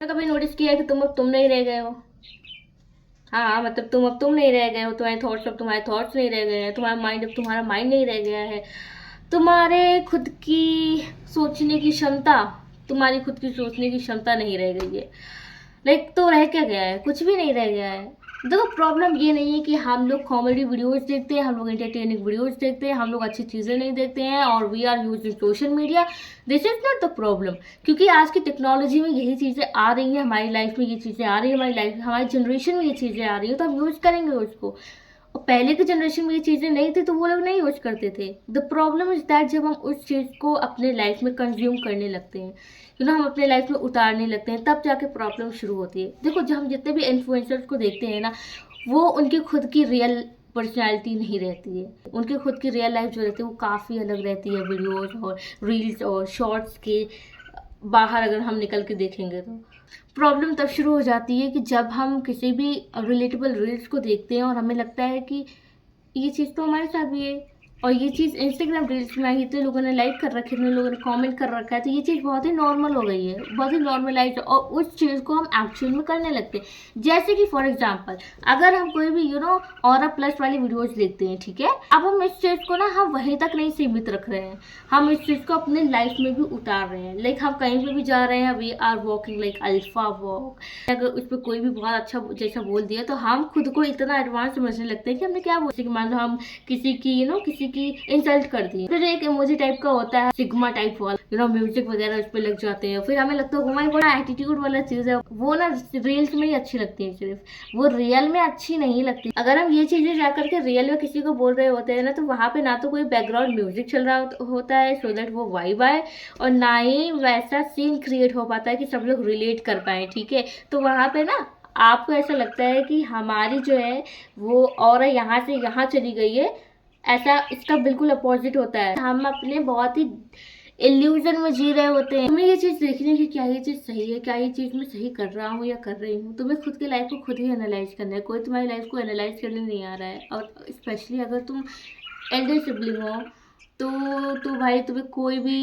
तो कभी नोटिस किया है कि तुम अब तुम नहीं रह गए हो। हाँ, मतलब तुम अब तुम नहीं रह गए हो, तुम्हारे थॉट्स अब तुम्हारे थॉट्स नहीं रह गए हैं, तुम्हारा माइंड अब तुम्हारा माइंड नहीं रह गया है। तुम्हारे खुद की सोचने की क्षमता, तुम्हारी खुद की सोचने की क्षमता नहीं रह गई है। लाइक तो रह क्या गया है? कुछ भी नहीं रह गया है। देखो, प्रॉब्लम ये नहीं है कि हम लोग कॉमेडी वीडियोस देखते हैं, हम लोग एंटरटेनिंग वीडियोस देखते हैं, हम लोग अच्छी चीज़ें नहीं देखते हैं और we are using social media. This is not the problem. क्योंकि आज की टेक्नोलॉजी में यही चीज़ें आ रही हैं, हमारी लाइफ में ये चीज़ें आ रही है, हमारी लाइफ में, हमारी जनरेशन में ये चीज़ें आ रही है, तो हम यूज़ करेंगे उसको। और पहले की जनरेशन में ये चीज़ें नहीं थी तो वो लोग नहीं यूज करते थे। द प्रॉब्लम इज दैट जब हम उस चीज़ को अपने लाइफ में कंज्यूम करने लगते हैं, हम अपने लाइफ में उतारने लगते हैं, तब जाके प्रॉब्लम शुरू होती है। देखो, जब हम जितने भी इन्फ्लुएंसर्स को देखते हैं ना, वो उनकी खुद की रियल पर्सनैलिटी नहीं रहती है। उनकी खुद की रियल लाइफ जो रहती है वो काफ़ी अलग रहती है वीडियोस और रील्स और शॉर्ट्स के बाहर अगर हम निकल के देखेंगे तो। प्रॉब्लम तब शुरू हो जाती है कि जब हम किसी भी रिलेटेबल रील्स को देखते हैं और हमें लगता है कि ये चीज़ तो हमारे साथ भी है, और ये चीज़ इंस्टाग्राम रील्स में आई, इतने लोगों ने लाइक कर रखे, इतने लोगों ने कमेंट कर रखा है, तो ये चीज़ बहुत ही नॉर्मल हो गई है, बहुत ही नॉर्मलाइज, और उस चीज़ को हम एक्चुअल में करने लगते हैं। जैसे कि फॉर एग्जांपल, अगर हम कोई भी और प्लस वाली वीडियोस देखते हैं, ठीक है, अब हम इस चीज़ को ना हम वहीं तक नहीं सीमित रख रहे हैं, हम इस चीज़ को अपने लाइफ में भी उतार रहे हैं। लाइक हम कहीं पर भी जा रहे हैं, we are walking like alpha walk. अगर उस पर कोई भी बहुत अच्छा जैसा बोल दिया तो हम खुद को इतना एडवांस समझने लगते हैं कि हमने क्या बोला। मान लो हम किसी की किसी की इंसल्ट कर दी, फिर एक इमोजी टाइप का होता है सिग्मा टाइप वाला, म्यूजिक वगैरह उस पर लग जाते हैं, फिर हमें लगता है हमारी बड़ा एटीट्यूड वाला चीज है, वो ना रील्स में ही अच्छी लगती है, सिर्फ वो रियल में अच्छी नहीं लगती। अगर हम ये चीजें जाकर के रियल में किसी को बोल रहे होते हैं ना, तो वहाँ पे ना तो कोई बैकग्राउंड म्यूजिक चल रहा होता है सो दैट वो वाइब आए, और ना ही वैसा सीन क्रिएट हो पाता है कि सब लोग रिलेट कर पाए, ठीक है। तो वहाँ पे ना आपको ऐसा लगता है कि हमारी जो है वो और यहाँ से यहाँ चली गई है, ऐसा इसका बिल्कुल अपोजिट होता है। हम अपने बहुत ही इल्यूजन में जी रहे होते हैं। हमें ये चीज़ देखनी है कि क्या ये चीज़ सही है, क्या ये चीज़ मैं सही कर रहा हूँ या कर रही हूँ। तुम्हें खुद की लाइफ को खुद ही एनालाइज करना है, कोई तुम्हारी लाइफ को एनालाइज करने नहीं आ रहा है। और स्पेशली अगर तुम एल्डर सिबलिंग हो तो भाई तुम्हें कोई भी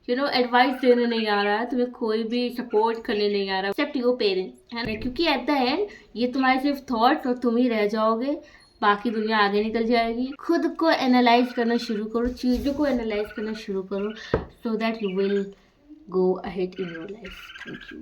एडवाइस देने नहीं आ रहा है, तुम्हें कोई भी सपोर्ट करने नहीं आ रहा एक्सेप्ट योर पेरेंट्स, है ना। क्योंकि एट द एंड ये तुम्हारे सिर्फ थॉट्स और तुम ही रह जाओगे, बाकी दुनिया आगे निकल जाएगी। खुद को एनालाइज करना शुरू करो, चीज़ों को एनालाइज करना शुरू करो, so that you will go ahead in your life. Thank you.